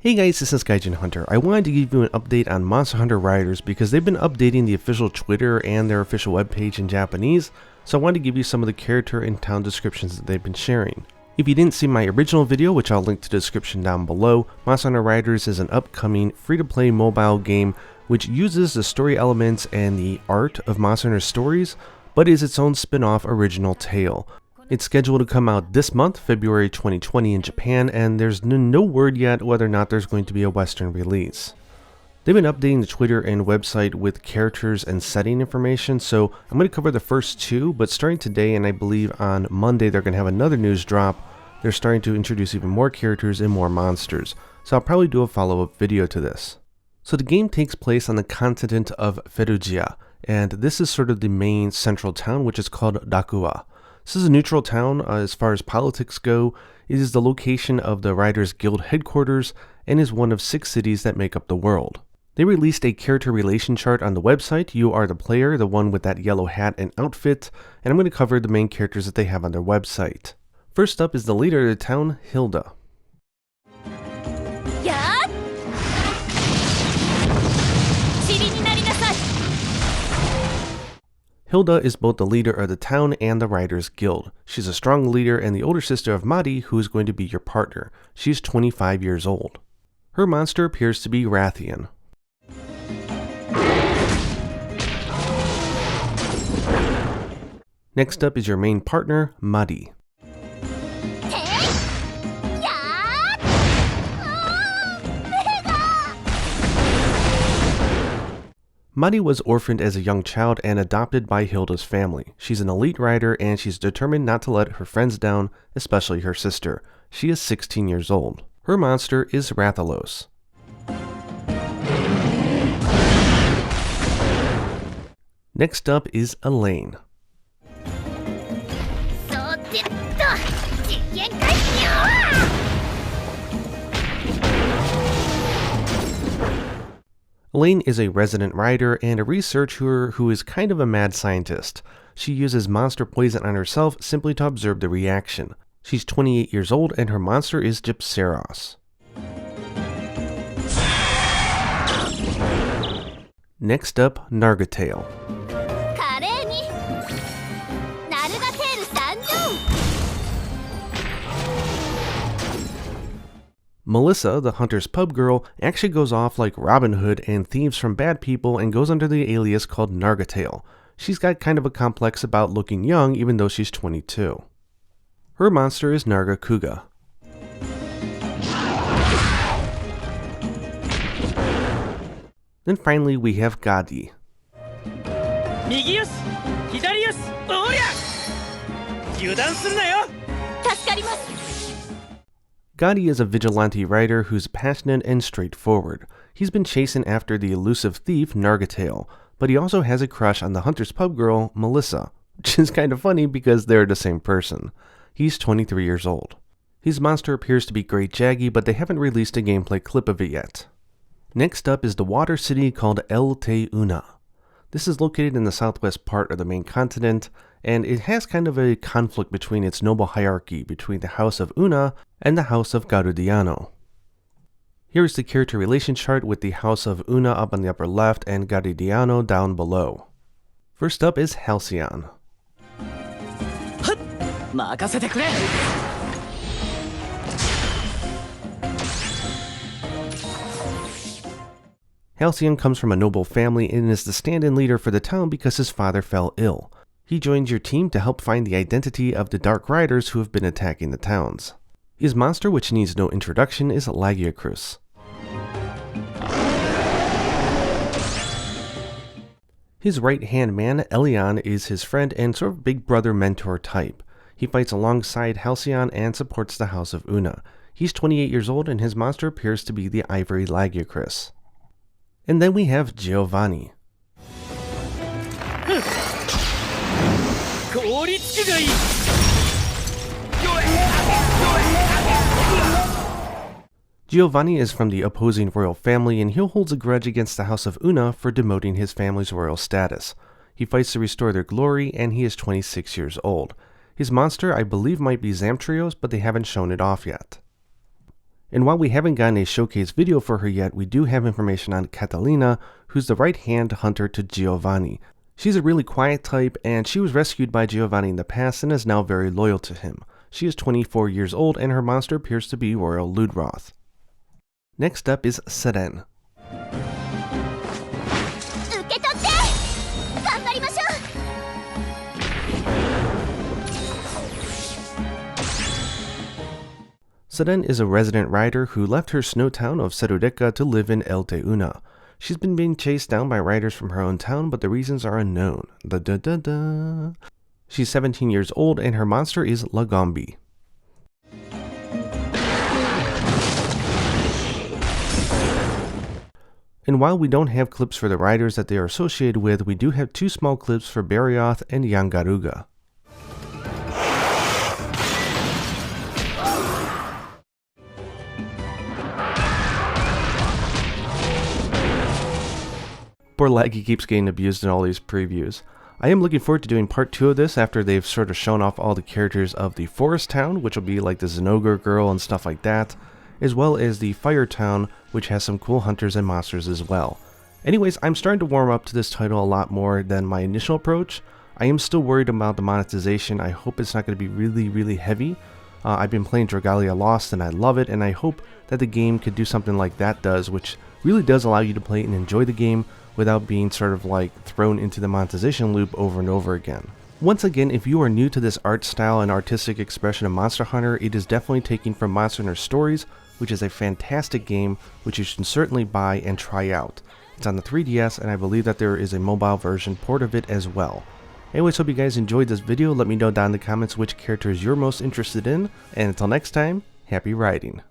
Hey guys, this is Gaijin Hunter. I wanted to give you an update on Monster Hunter Riders because they've been updating the official Twitter and their official webpage in Japanese, so I wanted to give you some of the character and town descriptions that they've been sharing. If you didn't see my original video, which I'll link to the description down below, Monster Hunter Riders is an upcoming free-to-play mobile game which uses the story elements and the art of Monster Hunter stories, but is its own spin-off original tale. It's scheduled to come out this month, February 2020 in Japan, and there's no word yet whether or not there's going to be a Western release. They've been updating the Twitter and website with characters and setting information, so I'm going to cover the first two, but starting today and I believe on Monday they're going to have another news drop. They're starting to introduce even more characters and more monsters, so I'll probably do a follow-up video to this. So the game takes place on the continent of Perugia, and this is sort of the main central town, which is called Rakua. This is a neutral town as far as politics go. It is the location of the Riders Guild headquarters and is one of 6 cities that make up the world. They released a character relation chart on the website. You are the player, the one with that yellow hat and outfit, and I'm going to cover the main characters that they have on their website. First up is the leader of the town, Hilda. Hilda is both the leader of the town and the Riders Guild. She's a strong leader and the older sister of Mari, who is going to be your partner. She's 25 years old. Her monster appears to be Rathian. Next up is your main partner, Mari. Mari was orphaned as a young child and adopted by Hilda's family. She's an elite rider and she's determined not to let her friends down, especially her sister. She is 16 years old. Her monster is Rathalos. Next up is Elaine. Elaine is a resident rider and a researcher who is kind of a mad scientist. She uses monster poison on herself simply to observe the reaction. She's 28 years old and her monster is Gypceros. Next up, Nargatail. Melissa, the hunter's pub girl, actually goes off like Robin Hood and thieves from bad people and goes under the alias called Nargatail. She's got kind of a complex about looking young even though she's 22. Her monster is Nargacuga. Then finally we have Gadi. Gadi is a vigilante rider who's passionate and straightforward. He's been chasing after the elusive thief Nargatail, but he also has a crush on the hunter's pub girl, Melissa, which is kind of funny because they're the same person. He's 23 years old. His monster appears to be Great Jaggy, but they haven't released a gameplay clip of it yet. Next up is the water city called Alta Una. This is located in the southwest part of the main continent, and it has kind of a conflict between its noble hierarchy between the House of Una and the House of Garudiano. Here is the character relation chart with the House of Una up on the upper left and Garudiano down below. First up is Halcyon. Halcyon comes from a noble family and is the stand-in leader for the town because his father fell ill. He joins your team to help find the identity of the Dark Riders who have been attacking the towns. His monster, which needs no introduction, is Lagiacrus. His right-hand man, Elion, is his friend and sort of big brother mentor type. He fights alongside Halcyon and supports the House of Una. He's 28 years old and his monster appears to be the Ivory Lagiacrus. And then we have Giovanni. Giovanni is from the opposing royal family and he holds a grudge against the House of Una for demoting his family's royal status. He fights to restore their glory and he is 26 years old. His monster I believe might be Zamtrios, but they haven't shown it off yet. And while we haven't gotten a showcase video for her yet, we do have information on Catalina, who's the right-hand hunter to Giovanni. She's a really quiet type, and she was rescued by Giovanni in the past and is now very loyal to him. She is 24 years old, and her monster appears to be Royal Ludroth. Next up is Seren. Seren is a resident rider who left her snow town of Serureka to live in Alta Una. She's been being chased down by riders from her own town, but the reasons are unknown. She's 17 years old, and her monster is Lagombi. And while we don't have clips for the riders that they are associated with, we do have 2 small clips for Barioth and Yangaruga. Poor Laggy keeps getting abused in all these previews. I am looking forward to doing part 2 of this after they've sort of shown off all the characters of the Forest Town, which will be like the Zinogre girl and stuff like that, as well as the Fire Town, which has some cool hunters and monsters as well. Anyways, I'm starting to warm up to this title a lot more than my initial approach. I am still worried about the monetization. I hope it's not going to be really heavy. I've been playing Dragalia Lost and I love it, and I hope that the game could do something like that does, which really does allow you to play and enjoy the game without being sort of like thrown into the monetization loop over and over again. Once again, if you are new to this art style and artistic expression of Monster Hunter, it is definitely taken from Monster Hunter Stories, which is a fantastic game which you should certainly buy and try out. It's on the 3DS, and I believe that there is a mobile version port of it as well. Anyways, hope you guys enjoyed this video. Let me know down in the comments which characters you're most interested in, and until next time, happy riding.